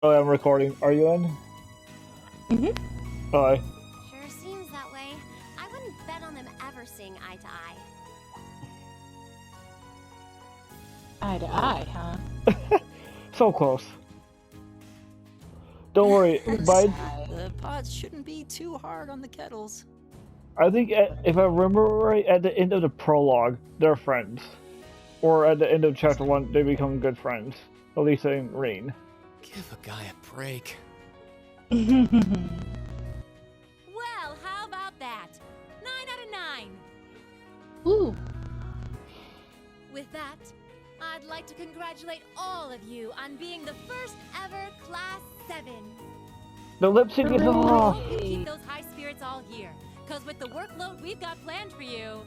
Oh, I'm recording. Are you in? Mm-hmm. Hi. Sure seems that way. I wouldn't bet on them ever seeing eye to eye. Eye to eye, huh? So close. Don't worry, but The pots shouldn't be too hard on the kettles. I think if I remember right, at the end of the prologue, they're friends. Or at the end of chapter 1, they become good friends. Elisa and Rain. Give a guy a break. Well, how about that? 9 out of 9. Ooh. With that, I'd like to congratulate all of you on being the first ever Class 7. The lip sync is I off! hope you keep those high spirits all year, because with the workload we've got planned for you,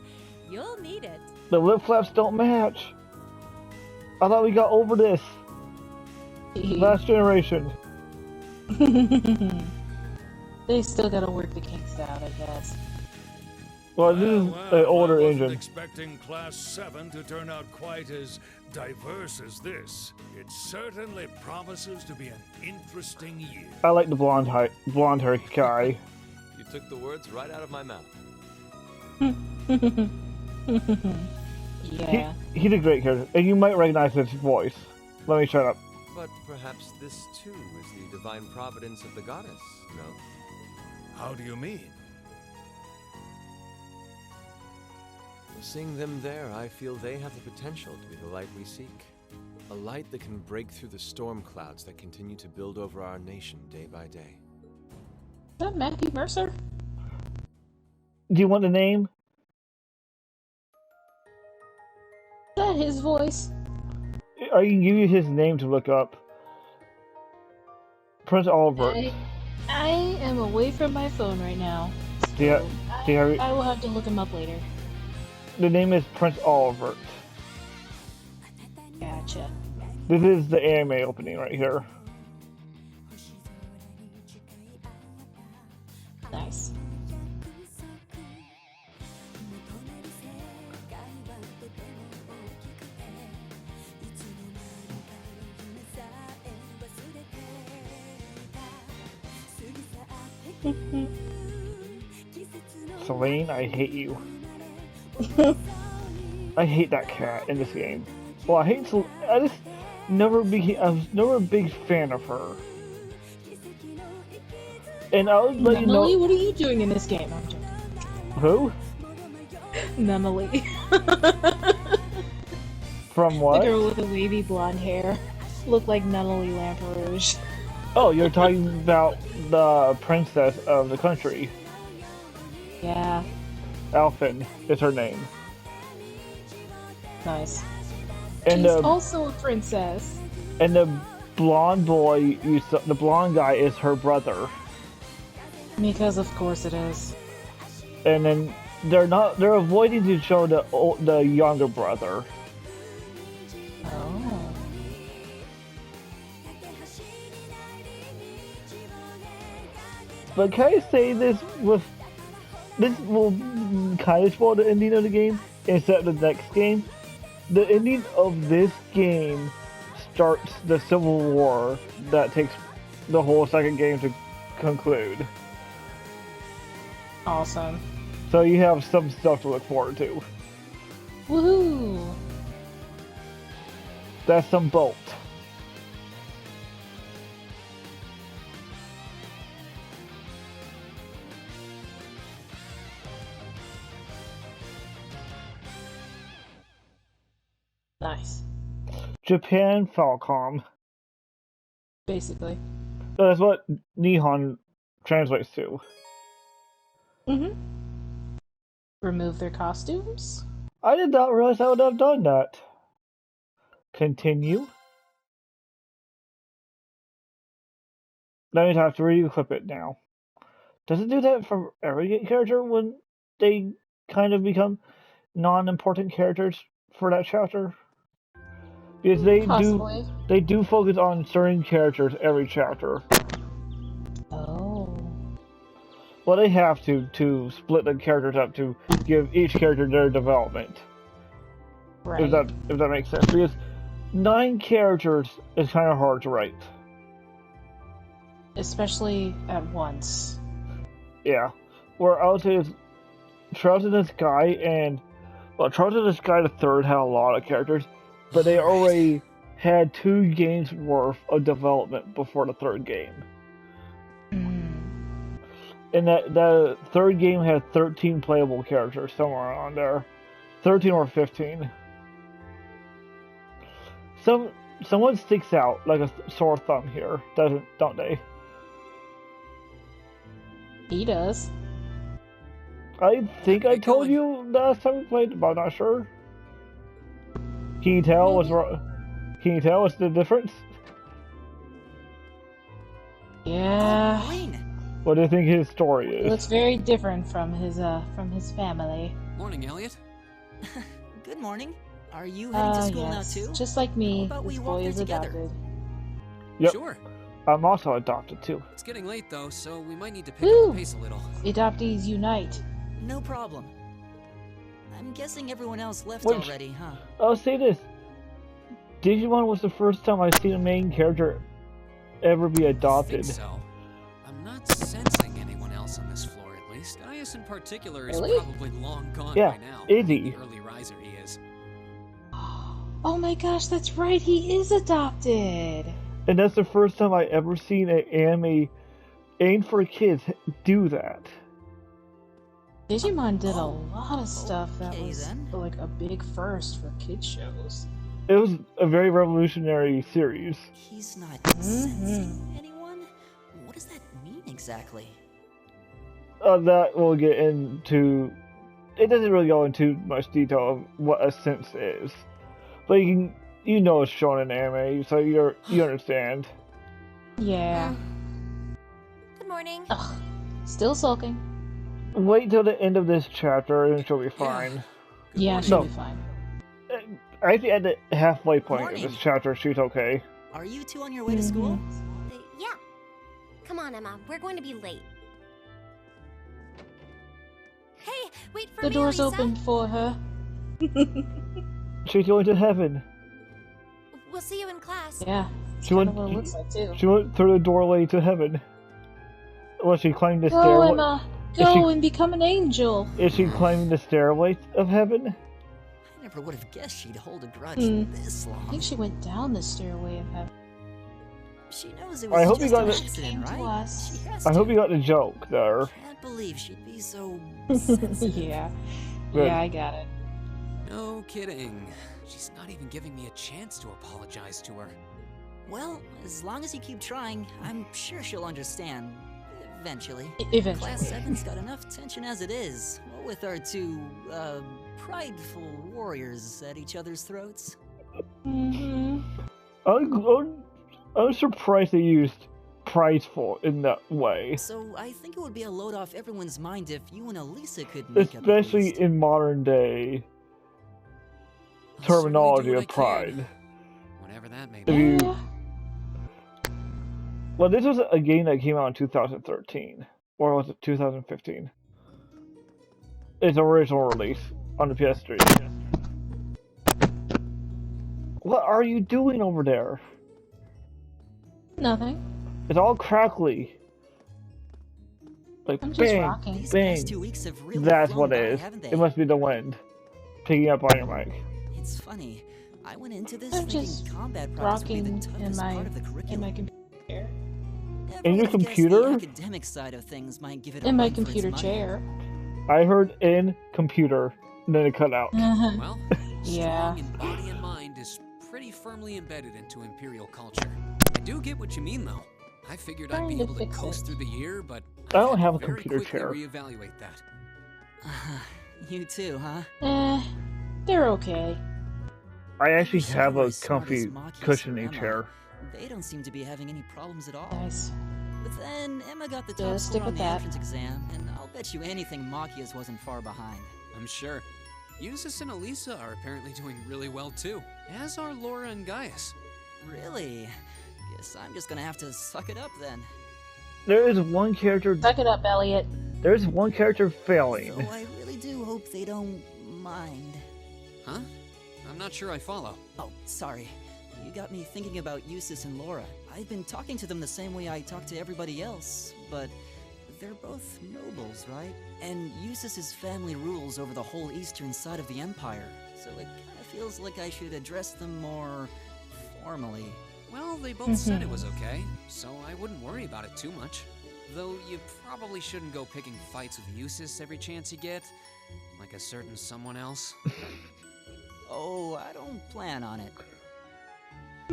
you'll need it. The lip flaps don't match. I thought we got over this. Last generation. They still gotta work the kinks out, I guess. Well, this is an older I wasn't engine. expecting Class 7 to turn out quite as diverse as this. It certainly promises to be an interesting year. I like the blonde hair guy. You took the words right out of my mouth. Yeah. He's a great character, and you might recognize his voice. Let me shut up. But perhaps this too is the divine providence of the goddess, no? How do you mean? Seeing them there, I feel they have the potential to be the light we seek. A light that can break through the storm clouds that continue to build over our nation day by day. Is that Matthew Mercer? Do you want the name? Is that his voice? I can give you his name to look up. Prince Oliver. I am away from my phone right now. So Yeah, I will have to look him up later. the name is Prince Oliver. Gotcha. This is the anime opening right here. Nice. Selene, I hate you. I hate that cat in this game. Well, I hate Selene. I was never a big fan of her. And I'll let you Nunnally, know. what are you doing in this game? I'm joking. Who? Nunnally. From The what? girl with the wavy blonde hair. Looked like Nunnally Lamperouge. Oh, you're talking about the princess of the country. Yeah. Alphen is her name. Nice. And She's also a princess. and the blonde boy, the blonde guy, is her brother. Because of course it is. And then they're avoiding to show the younger brother. Oh. But can I say this will kind of spoil the ending of the game instead of the next game? The ending of this game starts the civil war that takes the whole second game to conclude. Awesome. So you have some stuff to look forward to. Woohoo! That's some bolt. Nice. Japan Falcom. Basically. That's what Nihon translates to. Mm-hmm. Remove their costumes? I did not realize I would have done that. Continue. Now you have to re-equip it now. Does it do that for every character when they kind of become non-important characters for that chapter? Because Possibly. they do focus on certain characters every chapter. Oh. Well, they have to split the characters up to give each character their development. Right. If that makes sense. Because 9 characters is kind of hard to write. especially at once. Yeah. Where I would say is Trials in the Sky and Trials in the Sky the third had a lot of characters, but they already had 2 games worth of development before the third game. And the third game had 13 playable characters somewhere on there. 13 or 15. Someone sticks out like a sore thumb here, don't they? He does. I think I told you last time we played, but I'm not sure. Can you tell what's the difference? Yeah. Oh, Wayne. What do you think his story It is? looks very different from his family. Morning, Elliot. Good morning. Are you heading to school Yes. now too? Just like me, How about this we boy walk is there together? adopted. Yep. Sure. I'm also adopted too. It's getting late though, so we might need to pick up Woo! the pace a little. Adoptees unite. No problem. I'm guessing everyone else left Which- already, huh? I'll say this. Digimon was the first time I've seen a main character ever be I adopted. think so. I'm not sensing anyone else on this floor, at least. Gaius in particular is Really? probably long gone Yeah, by now. is being he? The early riser he is. Oh my gosh, that's right, he is adopted. And that's the first time I ever seen an anime aimed for kids do that. Digimon did a Oh, lot of stuff that okay was then. like a big first for kids shows. It was a very revolutionary series. He's not Mm-hmm. sensing anyone? What does that mean exactly? That we'll get into. It doesn't really go into much detail of what a sense is, but you know it's shown in anime, so you understand. Yeah. Good morning. Ugh. Still sulking. Wait till the end of this chapter and she'll be fine. Good Yeah, morning. she'll No. be fine. I think at the halfway point Morning. of this chapter, she's okay. Are you two on your way to school? Yeah. Come on, Emma. We're going to be late. Hey, wait for The me, door's Lisa. open for her. She's going to heaven. We'll see you in class. Yeah. That's She kind went- of what it looks like too. She went through the doorway to heaven. Well, she climbed the Go, stairway. Emma. Is Go she- and become an angel. Is she climbing the stairway of heaven? I never would have guessed she'd hold a grudge Hmm. this I long. think she went down the stairway of heaven. She knows it I was hope you just got an it. accident, Came to right? us. She has I hope to. you got the joke there. Can't believe she'd be so sensitive. Yeah. Good. Yeah, I got it. No kidding. She's not even giving me a chance to apologize to her. Well, as long as you keep trying, I'm sure she'll understand. Eventually. Eventually. Class 7's got enough tension as it is, what with our two, prideful warriors at each other's throats. Mm-hmm. I'm surprised they used prideful in that way. So I think it would be a load off everyone's mind if you and Elisa could make up at Especially least. in modern day I'll certainly terminology do what of I can, pride. Whatever that may If be. you- Yeah. Well, this was a game that came out in 2013. Or was it 2015? Its original release on the PS3. What are you doing over there? Nothing. It's all crackly. Like I'm just bang, rocking. These bang. past 2 weeks have really That's flown what by, it is. haven't they? It must be the wind picking up on your mic. It's funny. I went into this I'm thinking just combat practice would be the rocking toughest in part of the my curriculum. computer. Never In your would've guessed computer? The academic side of things might give it a In my run for its computer money. chair. I heard in computer, and then it cut out. Well, Yeah. strong in body and mind is pretty firmly embedded into Imperial culture. I do get what you mean, though. I figured I'd be Trying to able to fix coast it. through the year, but I don't had have a to very computer quickly chair. Reevaluate that. You too, huh? They're okay. I actually Wish have I were a as smart as comfy Machias or cushioning Emma. chair. They don't seem to be having any problems at all. Nice. But then Emma got the top Yeah, score stick on with the that. entrance exam, and I'll bet you anything Machias wasn't far behind. I'm sure. Eustace and Elisa are apparently doing really well too, as are Laura and Gaius. Really? Guess I'm just gonna have to suck it up then. There is one character. Suck it up, Elliot. There is one character failing. Though I really do hope they don't mind. Huh? I'm not sure I follow. Oh, sorry. You got me thinking about Eustace and Laura. I've been talking to them the same way I talk to everybody else, but they're both nobles, right? And Eustace's family rules over the whole eastern side of the Empire, so it kind of feels like I should address them more formally. Well, they both said it was okay, so I wouldn't worry about it too much. Though you probably shouldn't go picking fights with Eustace every chance you get, like a certain someone else. Oh, I don't plan on it.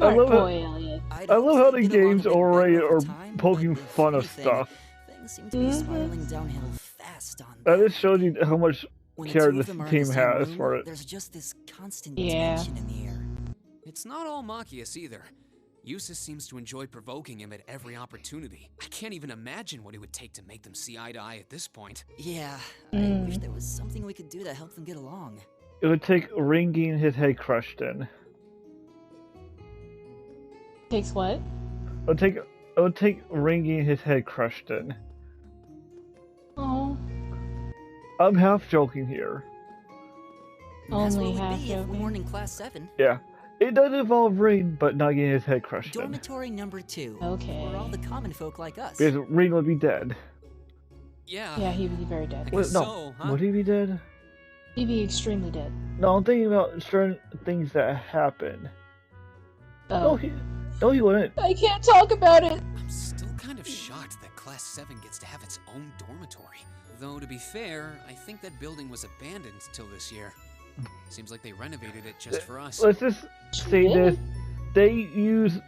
I love boy, Elliot. I love how the Get along games a bit already better are with time, poking but if fun of anything, stuff. Things seem to be spiraling downhill fast on That them. just shows you how much When the care two of this them are in team the same has room, for it. There's just this constant Yeah. tension in the air. It's not all Machias either. Eustace seems to enjoy provoking him at every opportunity. I can't even imagine what it would take to make them see eye to eye at this point. Yeah, I wish there was something we could do to help them get along. It would take Ring getting his head crushed in. Takes what? It would take Ring getting his head crushed in. Oh, I'm half joking here. And that's Only what it would half be if we joking. weren't in Class 7. Yeah. It does involve Ring, but not getting his head crushed in. Dormitory number 2. Okay. Where all the common folk like us. Because Ring would be dead. Yeah. yeah, he'd be very dead. I Wait, guess no. so, huh? Would he be dead? He'd be extremely dead. No, I'm thinking about certain things that happen. Oh, No, he wouldn't. I can't talk about it. I'm still kind of shocked that Class 7 gets to have its own dormitory. Though, to be fair, I think that building was abandoned till this year. Seems like they renovated it just for us. Let's just say this. They use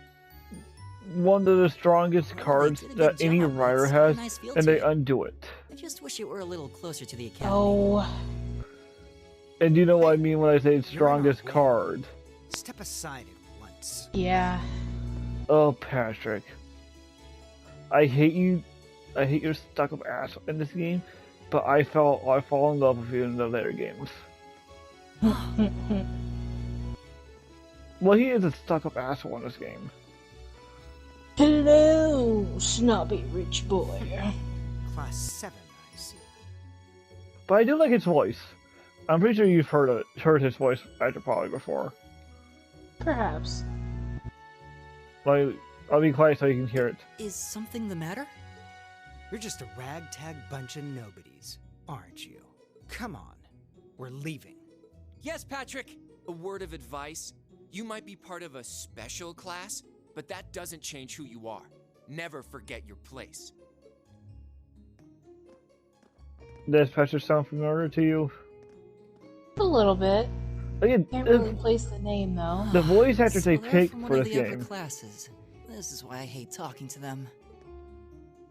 one of the strongest Well, cards they did a that good any job. writer It's got a has, nice feel and to they it. undo it. I just wish it were a little closer to the academy. Oh, And you know what I mean when I say You're in our strongest way. card. Step aside at once. yeah. Oh, Patrick. I hate you. I hate your stuck-up ass in this game, but I fall in love with you in the later games. Well, he is a stuck-up asshole in this game. Hello, snobby rich boy. Class 7, I see. But I do like his voice. I'm pretty sure you've heard his voice actor probably before. Perhaps. Like, I'll be quiet so you can hear it. Is something the matter? You're just a ragtag bunch of nobodies, aren't you? Come on. We're leaving. Yes, Patrick! A word of advice. You might be part of a special class, but that doesn't change who you are. Never forget your place. Does Patrick sound familiar to you? A little bit. Again, Can't really place the name though. the voice actors they So they're picked from one for of this the upper game. classes. This is why I hate talking to them.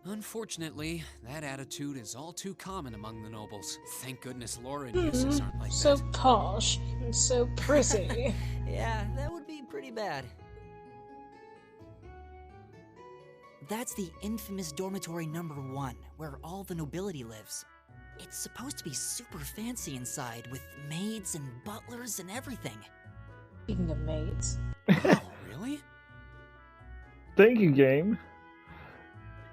Unfortunately, that attitude is all too common among the nobles. Thank goodness Laura and Eustace aren't like So that. posh and so prissy. Yeah, that would be pretty bad. That's the infamous dormitory number 1, where all the nobility lives. It's supposed to be super fancy inside, with maids and butlers and everything. Speaking of maids. Oh, really? Thank you, game.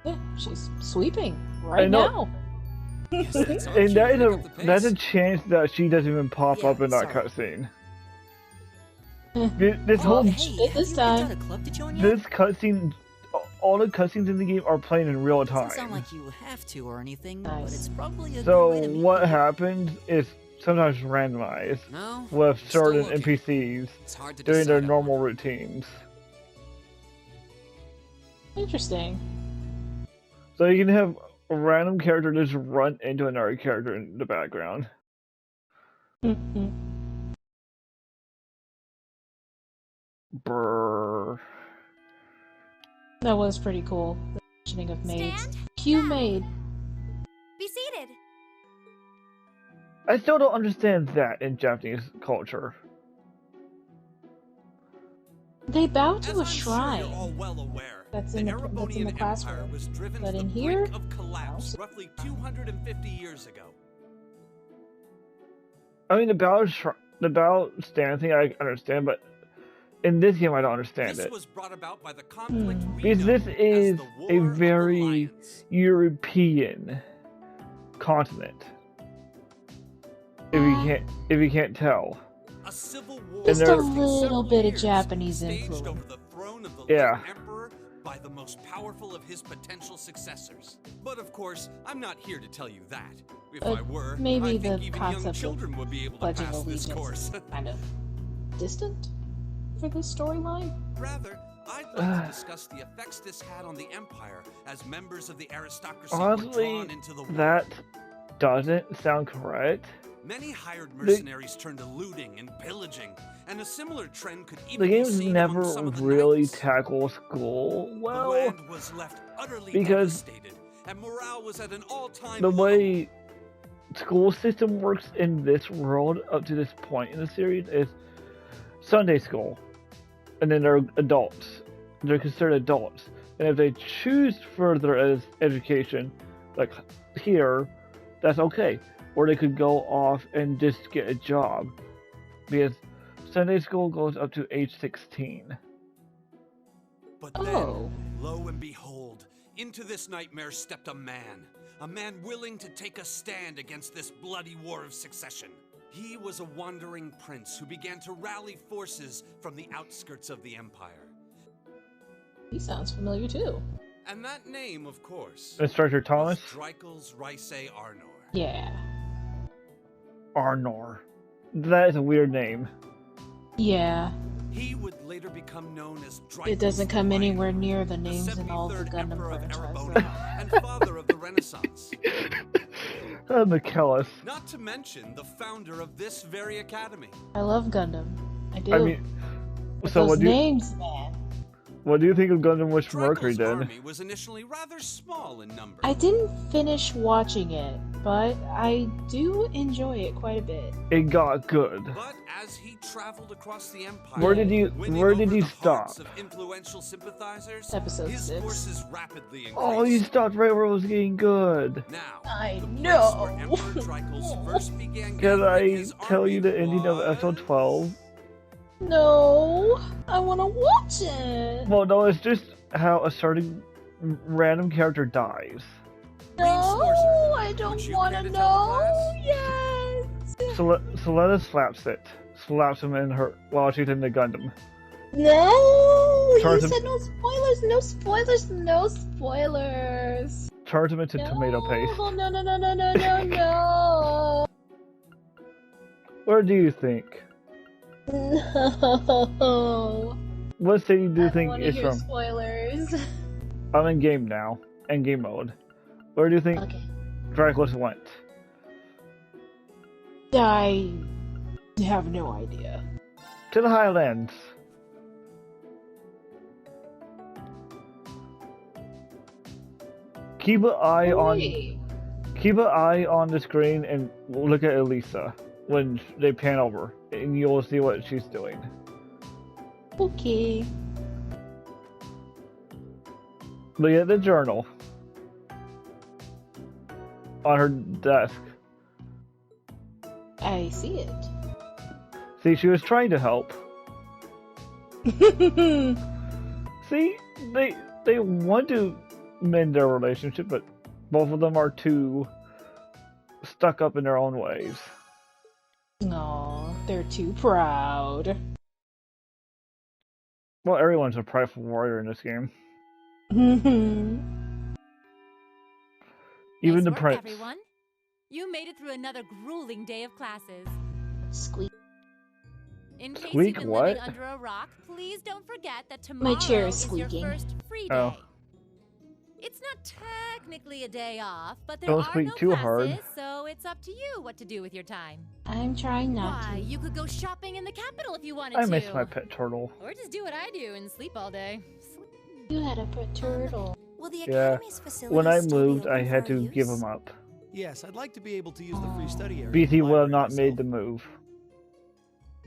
Yeah, she's sweeping I right know. now. Guess that's our And cue that to is pick up the that's a pace. chance that she doesn't even pop Yeah, up in that sorry. cutscene. Eh. This Oh, whole hey. Hey, have this you time. picked out a club to join yet? this cutscene, all the cutscenes in the game are playing in real Doesn't sound time. like you have to or anything, but Nice. it's probably a So good way to meet what people. happens is sometimes randomized No, with still certain looking. NPCs It's hard to doing their decide on normal one. routines. Interesting. So you can have a random character just run into another character in the background. Mhm. Brrr. That was pretty cool. The mentioning of maids. Stand Cue back. maid. Be seated. I still don't understand that in Japanese culture. They bow to As a I'm sure shrine. you're all well aware, That's the in the Erebonian Empire classroom. was driven But to in the here, brink of collapse no. roughly 250 years ago. I mean, the battle stand thing I understand, but in this game I don't understand This it. was brought about by the conflict we Because know this is as the a War of very Alliance. European continent. If you can't tell. A civil war And Just there- a little several bit of years, Japanese staged influence. over the throne of the Yeah. late Emperor by the most powerful of his potential successors. But of course, I'm not here to tell you that. If I were, maybe I think the even concept young of children would be able to pledging pass this course. allegiance is kind of distant for this storyline. Rather, I'd like to discuss the effects this had on the Empire as members of the aristocracy were Honestly, drawn into the war. that doesn't sound correct. Many hired mercenaries turned to looting and pillaging, and a similar trend could even The be games seen never among some of the really knights. tackle school The well, land was left utterly because devastated, and morale was at an all-time the low. way school system works in this world up to this point in the series is Sunday school, and then they're adults. They're considered adults, and if they choose further education, like here, that's okay. Or they could go off and just get a job, because Sunday school goes up to age 16. But Oh. then, lo and behold, into this nightmare stepped a man willing to take a stand against this bloody war of succession. He was a wandering prince who began to rally forces from the outskirts of the Empire. He sounds familiar too. And that name, of course, Instructor Thomas? was Drykel's Rysei Arnor. Yeah. Arnor. That is a weird name. Yeah. He would later become known as Drykel's It doesn't come Lion, anywhere near the the names in all the 73rd Gundam Emperor of franchises. Erebona, and father of the Renaissance. McKellis. Not to mention the founder of this very academy. I love Gundam. I do. I mean, But so those what do you names, man. what do you think of Gundam Wish Mercury Drykel's then? army was initially rather small in number. I didn't finish watching it, but I do enjoy it quite a bit. It got good. But as he traveled across the empire, Where did you winning where did over you the stop? hearts of influential sympathizers, Episode his 6. forces rapidly increased. Oh, you stopped right where it was getting good. Now, I the place know. where Emperor Drykel's first began Can gathering I his tell army you the ending of episode was- 12? No, I want to watch it. Well, no, it's just how a certain random character dies. No, I don't Would you want care to to tell the know. class? Yes. Soletta slaps him in her while she's in the Gundam. No, you Turns him- said no spoilers, no spoilers, no spoilers. Turns him into No, tomato paste. no, no, no, no, no, no, no. Where do you think? No. What city do you I think want to it's hear from? spoilers. I'm in game now, in game mode. Where do you think Okay. Dracula went? I have no idea. To the Highlands. Keep an eye Wait. on the screen and look at Elisa when they pan over, and you'll see what she's doing. Okay. Look at the journal on her desk. I see it. See, she was trying to help. See, they want to mend their relationship, but both of them are too stuck up in their own ways. Aw, they're too proud. Well, everyone's a prideful warrior in this game. Even Nice the work, prince. everyone. You made it through another grueling day of classes. Squeak. In case Squeak you've been what? living under a rock, please don't forget that tomorrow chair is is your squeaking. first free day. Oh. It's not technically a day off, but there Don't are squeak no too classes, hard. so it's up to you what to do with your time. I'm trying not Why, to. you could go shopping in the capital if you wanted I to. miss my pet turtle. Or just do what I do and sleep all day. You had a pet turtle. Will the Yeah, academy's facilities when I still be moved, I open had for to give use? him up. Yes, I'd like to be able to use the free study area. BT would have not myself. made the move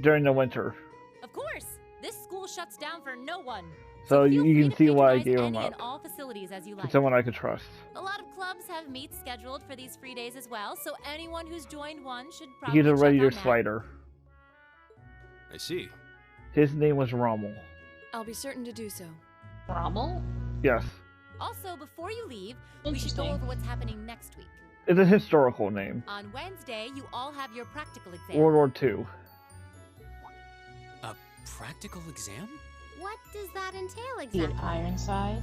during the winter. Of course, this school shuts down for no one. So feel you free can to see why I patronize gave him any and up. all facilities as you To like. someone I could trust. A lot of clubs have meets scheduled for these free days as well, so anyone who's joined one should probably He's a check regular on that. slider. I see. His name was Rommel. I'll be certain to do so. Rommel? Yes. Also, before you leave, we should go Interesting. over what's happening next week. It's a historical name. On Wednesday, you all have your practical exam. World War II. A practical exam? What does that entail Be exactly? an Ironside?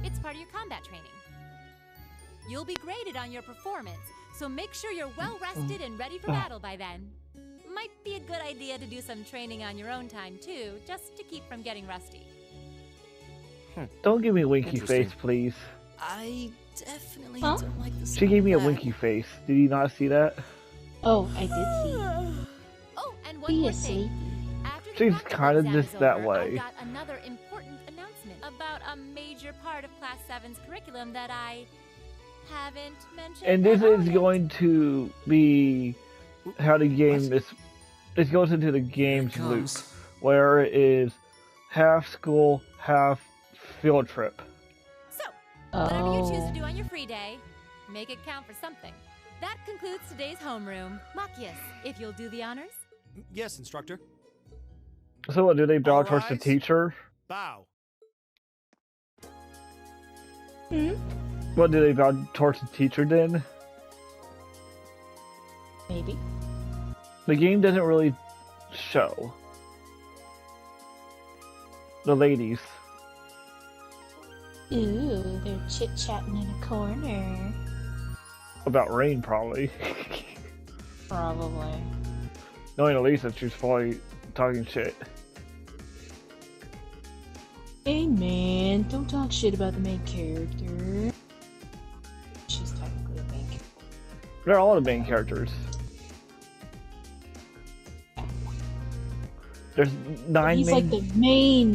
It's part of your combat training. You'll be graded on your performance, so make sure you're well rested and ready for battle by then. Might be a good idea to do some training on your own time too, just to keep from getting rusty. Don't give me a winky face, please. I definitely don't like the sound She gave me a of that. winky face. Did you not see that? Oh, I did see. Oh, and one Be more asleep. thing. After the She's practical kind of exam just is that over, way. I've got another important announcement about a major part of Class 7's curriculum that I haven't mentioned. And this at all is yet. going to be how the game is. It goes into the game's loop, comes. where it is half school, half field trip. So, whatever you choose to Oh. do on your free day, make it count for something. That concludes today's homeroom. Machias, if you'll do the honors. Yes, instructor. So what, do they bow All towards the rise. teacher? Bow. What, do they bow towards the teacher then? Maybe. The game doesn't really show. The ladies. Ooh, they're chit-chatting in a corner. About Rain, probably. Probably. Knowing Elisa, she's probably talking shit. Hey man, don't talk shit about the main character. She's technically a main character. They're all the main characters. There's 9 He's main... like the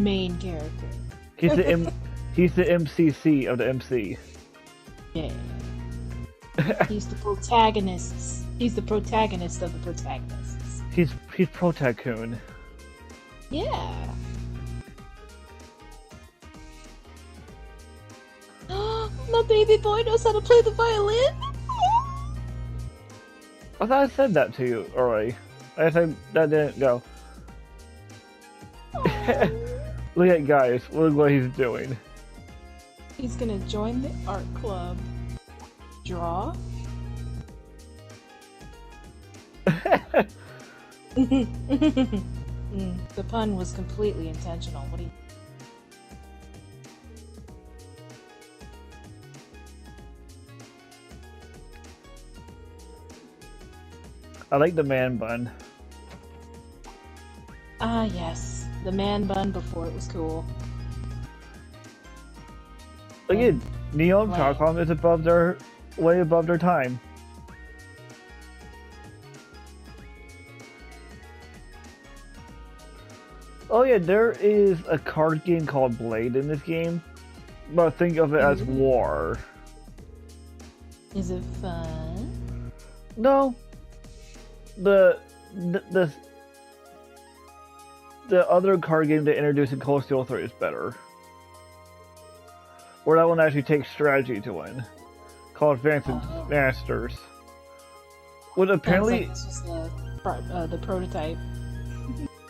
main character. He's the he's the MCC of the MC. Yeah. He's the protagonist. He's the protagonist of the protagonists. He's Protagoon. Yeah. My baby boy knows how to play the violin. I thought I said that to you already. I said that didn't go. Look at guys. Look what he's doing. He's gonna join the art club. Draw. The pun was completely intentional. What do you? I like the man bun. Ah, yes. The man bun before it was cool. Again, Neon Right. Falcom is way above their time. Oh yeah, there is a card game called Blade in this game, but think of it as War. Is it fun? No, the other card game they introduced in Cold Steel 3 is better. Where that one actually takes strategy to win, called Advanced Masters. Which apparently, Sounds like the prototype.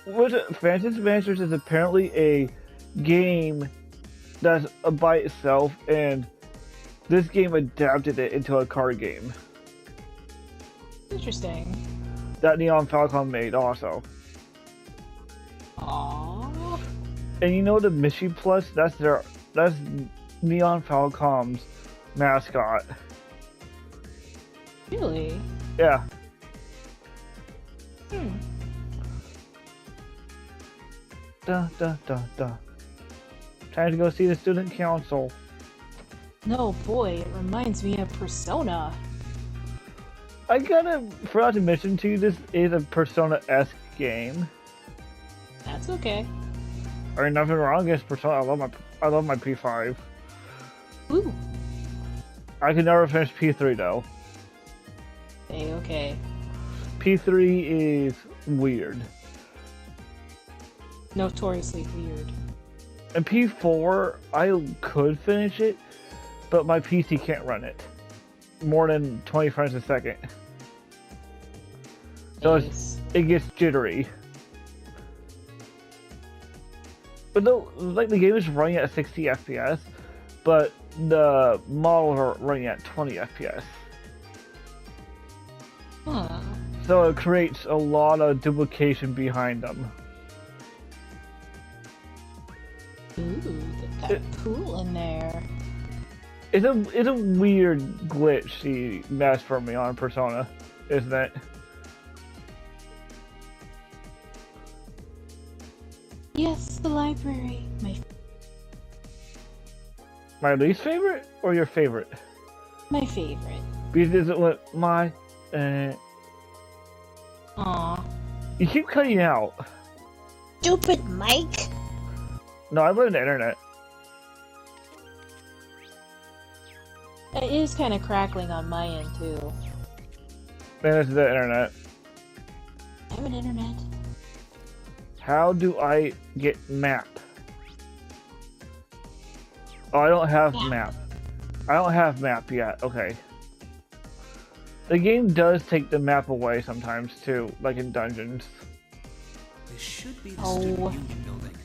Advanced Masters is apparently a game that's by itself, and this game adapted it into a card game Interesting. that Neon Falcon made also. Aww. And you know the Mishi Plus? That's Neon Falcom's mascot. Really? Yeah. Da da da da. Time to go see the student council. No, boy, it reminds me of Persona. I forgot to mention to you, this is a Persona-esque game. That's okay. I mean, nothing wrong against Persona. I love my P5. Ooh. I could never finish P3 though. Okay. P3 is weird. Notoriously weird. And P4, I could finish it, but my PC can't run it more than 20 frames a second. So it gets jittery. But no, like the game is running at 60 FPS, but the models are running at 20 FPS. Huh. So it creates a lot of duplication behind them. Ooh, they've got a pool in there. It's a weird glitch she messed for me on Persona, isn't it? Yes, the library. My least favorite or your favorite? My favorite. Because it went my. Aw. You keep cutting out. Stupid Mike. No, I blame the internet. It is kind of crackling on my end too. Then it's the internet. I have an internet. How do I get map? Oh, I don't have map. I don't have map yet. Okay. The game does take the map away sometimes too, like in dungeons. This should be the student union building.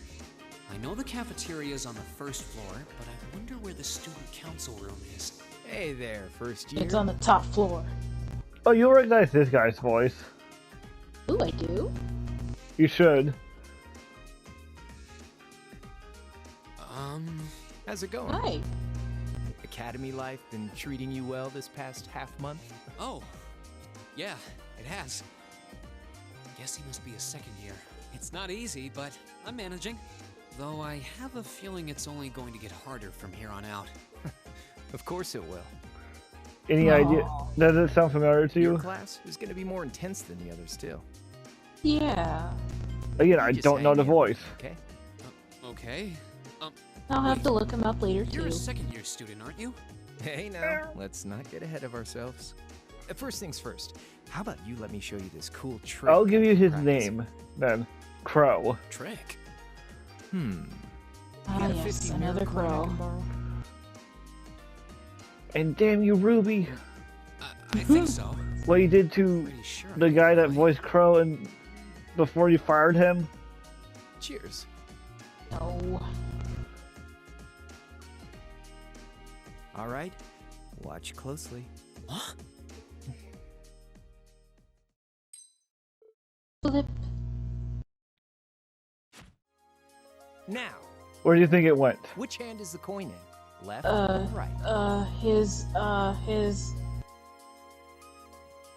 I know the cafeteria is on the first floor, but I wonder where the student council room is. Hey there, first year. It's on the top floor. Oh, you'll recognize this guy's voice. Ooh, I do? You should. How's it going? Hi. Academy life been treating you well this past half month? Oh, yeah, it has. Guess he must be a second year. It's not easy, but I'm managing. Though I have a feeling it's only going to get harder from here on out. Of course it will. Any idea? Does it sound familiar to you? Your class is going to be more intense than the others too. Yeah. Again, I don't know the voice. Okay. Okay. I'll have to look him up later You're too. a second year student, aren't you? Hey now, let's not get ahead of ourselves. First things first, how about you let me show you this cool trick? I'll give you his name then. Crow. Trick? Ah, yes, another crow. And damn you, Ruby! I think so. What you did to the guy that voiced Crow and before you fired him? Cheers. No. All right, watch closely. What? Flip. Now. Where do you think it went? Which hand is the coin in? Left or right? His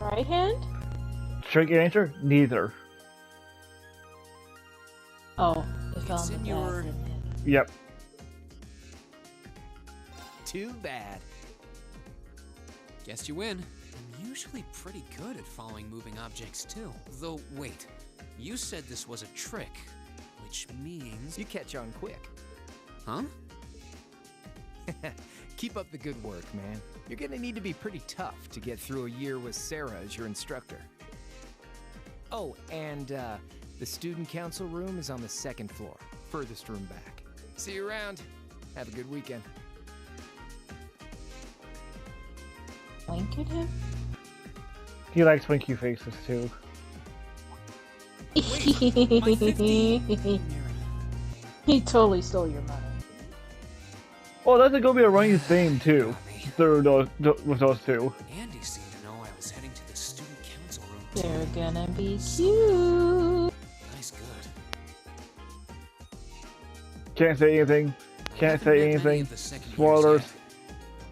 right hand? Trick answer? Neither. Oh, it fell It's on in the your... back. Yep. Too bad. Guess you win. I'm usually pretty good at following moving objects too. Though, wait. You said this was a trick, which means... You catch on quick. Huh? Keep up the good work, man. You're gonna need to be pretty tough to get through a year with Sarah as your instructor. Oh, and the student council room is on the second floor, furthest room back. See you around. Have a good weekend. Wink at him? He likes winky faces too. He totally stole your money. Oh, that's gonna be a running theme too. Through those with those two. Andy seemed to know I was heading to the student council room. They're gonna be cute. Nice, good. Can't say anything. Can't say Many anything. of the second years Spoilers. yet.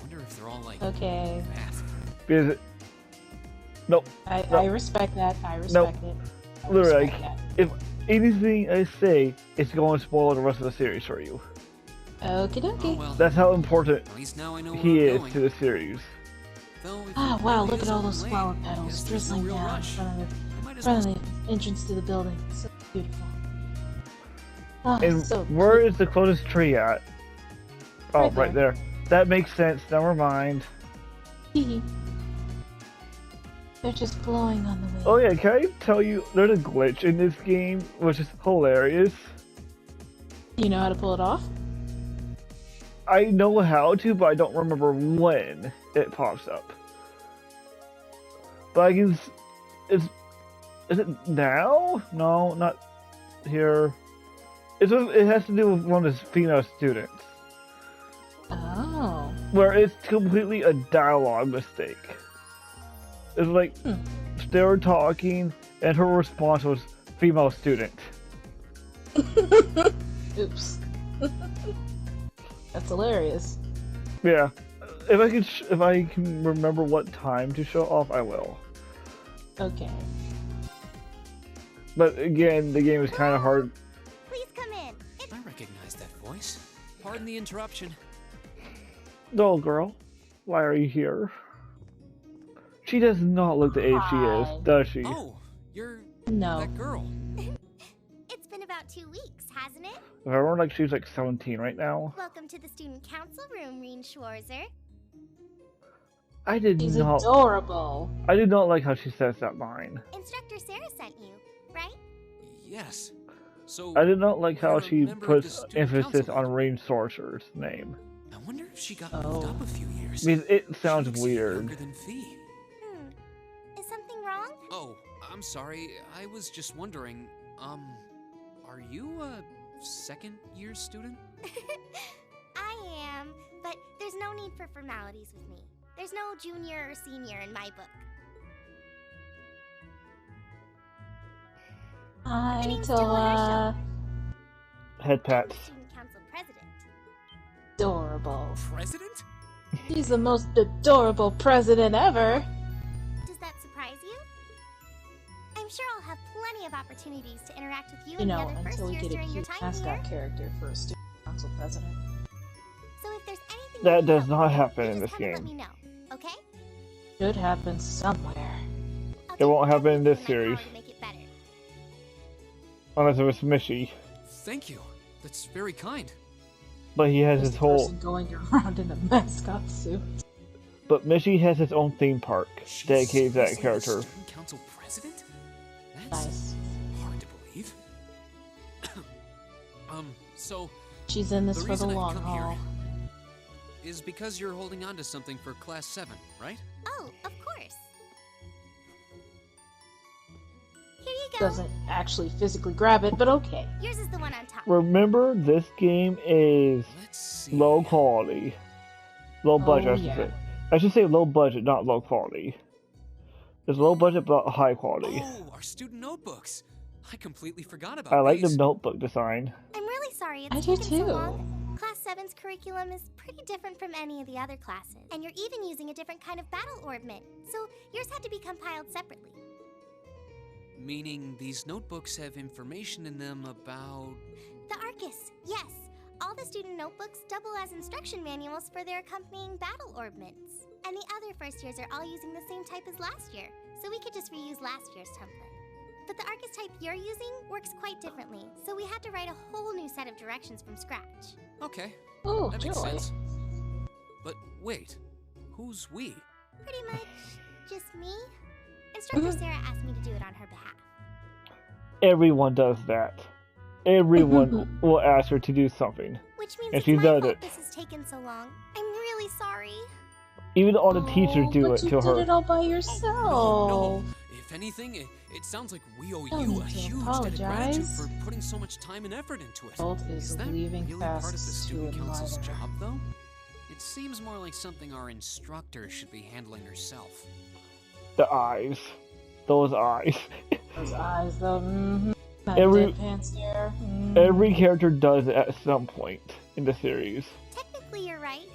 Wonder if they're all like Okay. math. Because it. Nope. I respect that. I respect it. I Literally, respect that. if anything I say, it's going to spoil the rest of the series for you. Okie dokie. Oh, well. That's how important At least now I know where he I'm is going. to the series. Though if Ah, it wow, really look is at all open those late, flower I petals guess there's drizzling no real down in rush. front I of might as front well of the entrance to the building. So beautiful. Oh, And so where is the closest tree at? Oh, Right right there. That makes sense. Never mind. cute. They're just blowing on the wind. Oh yeah, can I tell you, there's a glitch in this game, which is hilarious. You know how to pull it off? I know how to, but I don't remember when it pops up. But I can... Is it now? No, not here. It has to do with one of his female students. Oh. Where it's completely a dialogue mistake. It's like, they were talking, and her response was, female student. Oops. That's hilarious. Yeah. If I can remember what time to show off, I will. Okay. But again, the game is kind of hard. Please come in. I recognize that voice. Pardon the interruption. No, girl. Why are you here? She does not look the age she is, does she? Oh, you're No. that girl. It's been about 2 weeks, hasn't it? If I remember, like, she's like 17 right now. Welcome to the student council room, Reen Schwarzer. I did She's not. adorable. I did not like how she says that line. Instructor Sarah sent you, right? Yes. So I did not like how you're a she member of the puts student emphasis council. on Rain Sorcerer's name. I wonder if she got moved up a few years. I mean, it She sounds looks weird. younger than Fee. Is something wrong? Oh, I'm sorry. I was just wondering. Are you a second-year student? I am, but there's no need for formalities with me. There's no junior or senior in my book. Hi, name's Toa. Head pats. Student council president. Adorable. President? She's the most adorable president ever. Does that surprise you? I'm sure I'll have plenty of opportunities to interact with you, You and know, the other first until we years get a during your cute time here. mascot character for a student council president. So if there's anything That you does need not help with, happen you in just this come and let game. me know, okay? Should happen somewhere. I'll It do won't happen in everything this in my series. power to make it better. Unless it was Mishy. Thank you. That's very kind. But he has Just his a whole. person going around in a mascot suit. But Mishy has his own theme park dedicated to that Seriously the character. Student council president? That's Nice. hard to believe. So She's in this the for the reason I've long come haul. here is because you're holding on to something for class 7, right? Oh, of course. Here you go. Doesn't actually physically grab it, but okay. Yours is the one on top. Remember, this game is low quality. Low budget, Oh, I should yeah. say. I should say low budget, not low quality. It's low budget, but high quality. Oh, our student notebooks. I completely forgot about I like these. the notebook design. I'm really sorry it's I do taken so too. long. Class 7's curriculum is pretty different from any of the other classes. And you're even using a different kind of battle orb mint. So yours had to be compiled separately. Meaning these notebooks have information in them about... The Arcus, yes. All the student notebooks double as instruction manuals for their accompanying battle orb mints. And the other first years are all using the same type as last year, so we could just reuse last year's template. But the Arcus type you're using works quite differently, so we had to write a whole new set of directions from scratch. Okay, Oh, that makes joy. sense. But wait, who's we? Pretty much just me. Instructor Sarah asked me to do it on her behalf. Everyone does that. Everyone will ask her to do something. Which means And it's she my does fault it. this has taken so long. I'm really sorry. Even all the teachers Oh, do but it you to did her. it all by No, yourself. if anything, it sounds like we owe Don't you need a to huge debt of gratitude apologize. for putting so much time and effort into it. Bolt is that leaving really part of the fast to student council's admire. job, though? It seems more like something our instructor should be handling herself. The eyes. Those eyes. Those eyes, though. Mm-hmm. That Every- deadpan stare. Mhm. Every character does it at some point in the series. Technically, you're right,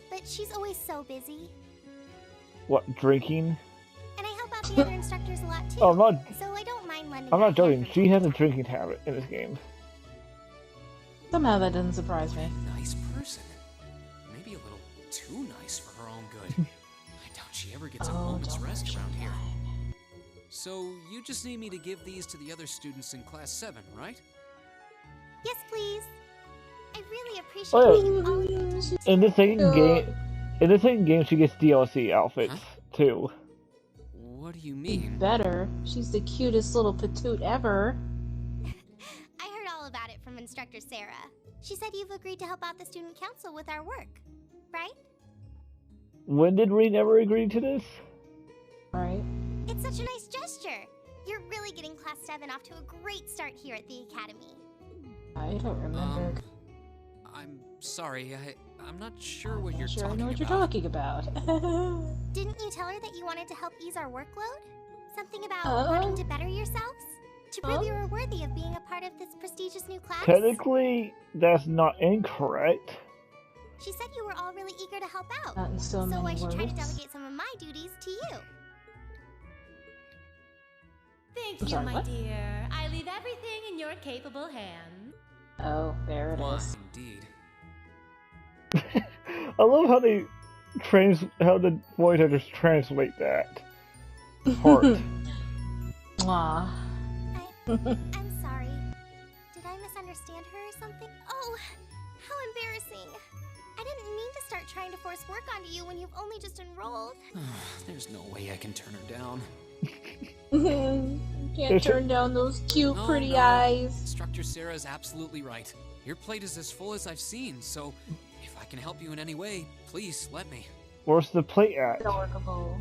but she's always so busy. What, drinking? And I help out the other instructors a lot too. Oh, I'm not. So I don't mind lending I'm her not a joking. hand for She has a drinking habit in this game. Somehow that doesn't surprise me. Nice person. Maybe a little too nice for her own good. I doubt she ever gets a Oh, moment's don't rest mention around here. that. So, you just need me to give these to the other students in Class 7, right? Yes, please. I really appreciate Oh, yeah. you all you do. In the second game, she gets DLC outfits too. What do you mean? Better. She's the cutest little patoot ever. I heard all about it from Instructor Sarah. She said you've agreed to help out the student council with our work, right? When did Reed ever agree to this? Right. It's such a nice gesture. You're really getting Class 7 off to a great start here at the Academy. I don't remember. I'm sorry, I'm not sure what you're Sure, I talking know what you're about. talking about. Didn't you tell her that you wanted to help ease our workload? Something about Uh-oh. wanting to better yourselves? To prove Huh? you were worthy of being a part of this prestigious new class? Technically, that's not incorrect. She said you were all really eager to help out. Not in so I many should try to words. delegate some of my duties to you. Thank I'm you, sorry, my what? dear. I leave everything in your capable hands. Oh, there it Why, is. indeed. I love how they how the voice actors translate that part. Mwah. I'm sorry. Did I misunderstand her or something? Oh, how embarrassing. I didn't mean to start trying to force work onto you when you've only just enrolled. There's no way I can turn her down. You can't turn down those cute, No, pretty no. eyes. Instructor Sarah is absolutely right. Your plate is as full as I've seen, so if I can help you in any way, please let me. Where's the plate at? Adorable.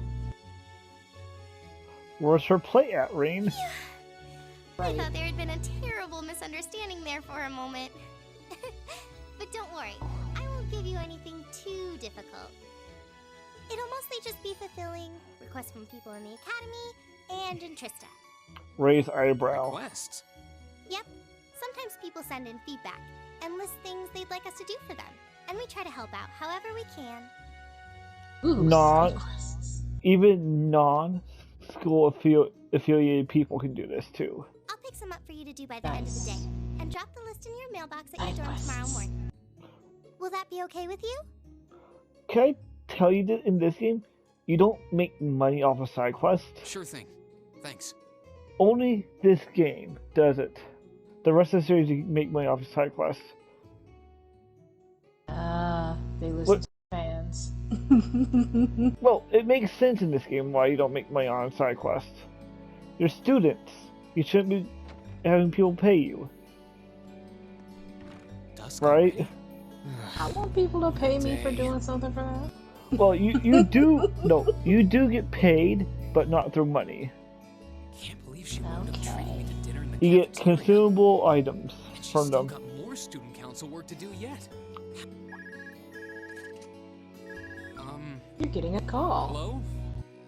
Where's her plate at, Rain? I thought there had been a terrible misunderstanding there for a moment. But don't worry, I won't give you anything too difficult. It'll mostly just be fulfilling requests from people in the academy and in Trista. Raise eyebrow. Requests? Yep, sometimes people send in feedback and list things they'd like us to do for them, and we try to help out however we can. Ooh, Non, side quests. even non-school affiliated people can do this too. I'll pick some up for you to do by the end of the day, and drop the list in your mailbox at your dorm tomorrow morning. Will that be okay with you? Can I tell you that in this game, you don't make money off of side quests? Sure thing. Thanks. Only this game does it. The rest of the series, you make money off of side quests. They listen What? to fans. Well, it makes sense in this game why you don't make money on side quests. You're students. You shouldn't be having people pay you. Right? I want people to pay me for doing something for them. Well, you do you do get paid, but not through money. Can't believe she wound up treating me to dinner in the You get cafeteria. consumable items And she's from still them. got more student council work to do yet. You're getting a call. Hello?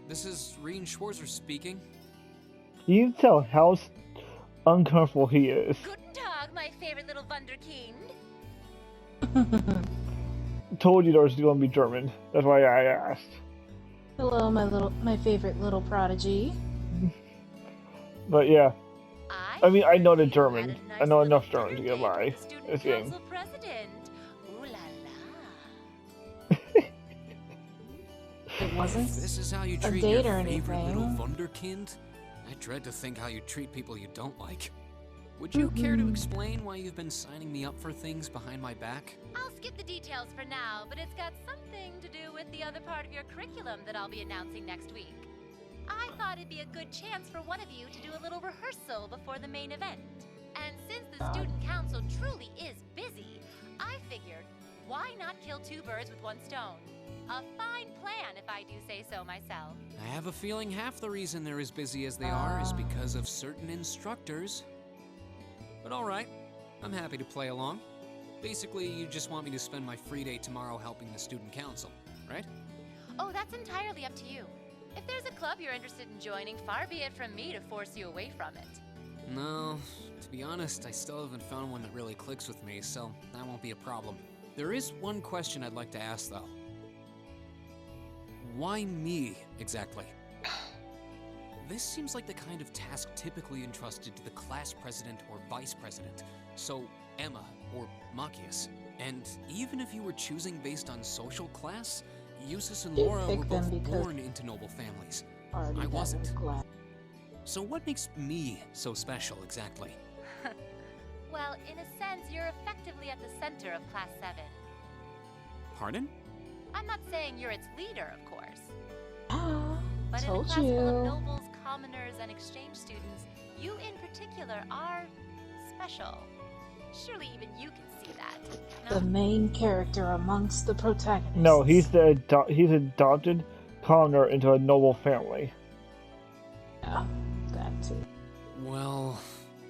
This is Reen Schwarzer speaking. You can tell how uncomfortable he is. Guten Tag, my favorite little Wunderkind. Told you there was going to be German. That's why I asked. Hello, my favorite little prodigy. But yeah, I mean, I know the German. I know enough German to get by this game. Council president. Ooh la It wasn't This is how you a treat date your or favorite little anything. Wunderkind? I dread to think how you treat people you don't like. Would you care to explain why you've been signing me up for things behind my back? I'll skip the details for now, but it's got something to do with the other part of your curriculum that I'll be announcing next week. I thought it'd be a good chance for one of you to do a little rehearsal before the main event. And since the student council truly is busy, I figured, why not kill two birds with one stone? A fine plan, if I do say so myself. I have a feeling half the reason they're as busy as they are is because of certain instructors. But alright, I'm happy to play along. Basically, you just want me to spend my free day tomorrow helping the student council, right? Oh, that's entirely up to you. If there's a club you're interested in joining, far be it from me to force you away from it. No, to be honest, I still haven't found one that really clicks with me, so that won't be a problem. There is one question I'd like to ask, though. Why me, exactly? This seems like the kind of task typically entrusted to the class president or vice president, so Emma or Machias. And even if you were choosing based on social class, Eustace and You Laura were picked them both because born into noble families. already I got wasn't. rid of glass. So what makes me so special, exactly? Well, in a sense, you're effectively at the center of Class 7. Pardon? I'm not saying you're its leader, of course. But in a Told class full of you. nobles, commoners, and exchange students, you in particular are special. Surely even you can see that. The main character amongst the protagonists. No, he's he's adopted commoner into a noble family. Yeah, that too. Well...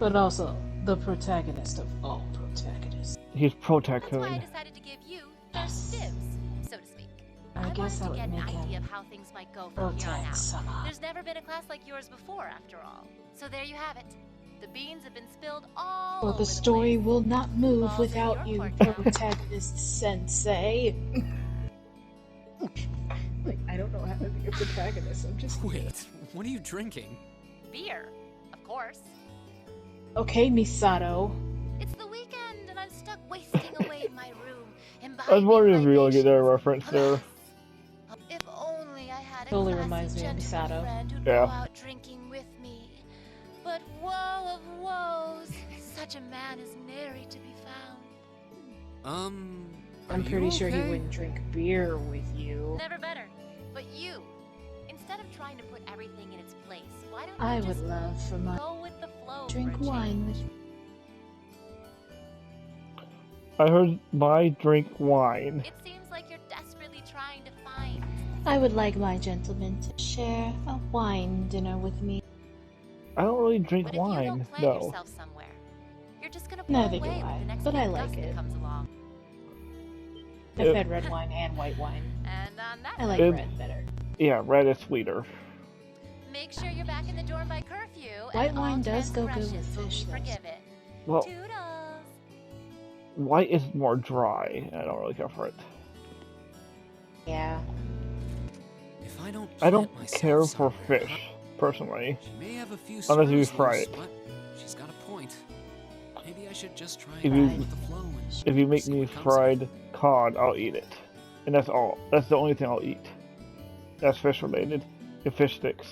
But also, the protagonist of all protagonists. He's That's why I pro-tycoon. decided to give you first dibs, so to speak. I guess that wanted to would get make an idea him of how things might go from here on protect out. somehow. There's never been a class like yours before, after all. So there you have it. The beans have been spilled all Well, over the story will not move Balls in without your you, court now. protagonist sensei. Like, I don't know how to be a protagonist, I'm just... Wait, what are you drinking? Beer, of course. Okay, Misato. It's the weekend and I'm stuck wasting away in my room. And I was wondering if you were going to get that reference there. If only I had a Totally classy reminds me of gentleman Misato. friend who'd Yeah. go out drinking with me. But woe of woes, such a man is nary to be found. I'm pretty sure he wouldn't drink beer with you. Never better. But you, instead of trying to put everything in its place, why don't you I just would love for my go with the flow drink for a wine change? with I heard my drink wine. It seems like you're desperately trying to find. I would like my gentleman to share a wine dinner with me. I don't really drink But if you wine, don't plant no. yourself somewhere, you're just gonna pull Neither do away I, with the next but big I like gust it. that comes along. I've It- had red wine and white wine. And on that I like It- red better. Yeah, red is sweeter. make sure you're back in the dorm by curfew. White and all wine does go good transgressions with will be fish, though. forgiven. Well, Toodles. white is more dry. I don't really care for it. Yeah. If I don't I don't plant myself care for somewhere, fish, personally. She may have a few Unless you screws fry loose, it. but she's got a point. Maybe I should just try If it you- out with the flow and If you make see me what comes of it. fried cod, I'll eat it. And that's all. That's the only thing I'll eat. That's fish related. If fish sticks.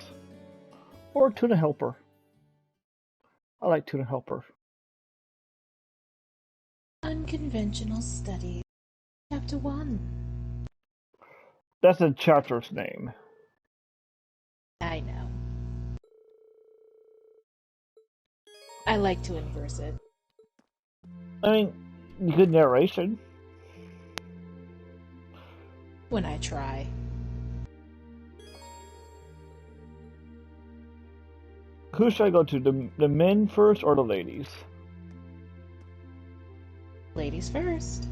Or tuna helper. I like tuna helper. Unconventional studies. Chapter 1. That's a chapter's name. I know. I like to inverse it. I mean, good narration. When I try. Who should I go to? The men first or the ladies? Ladies first.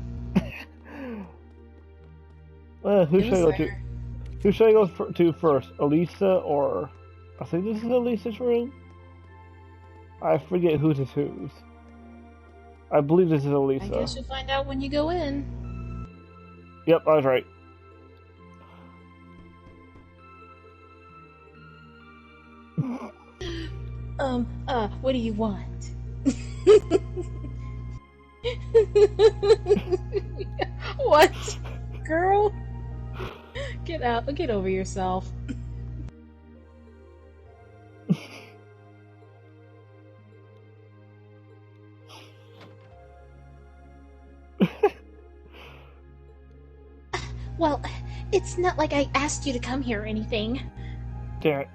Who should I go to? Newsletter. Who should I go to first? Elisa or... I think this is Elisa's room? I forget whose is whose. I believe this is I Elisa. guess you'll find out when you go in. Yep, I was right. What do you want? What? Girl? Get out, get over yourself. Well, it's not like I asked you to come here or anything. Damn it.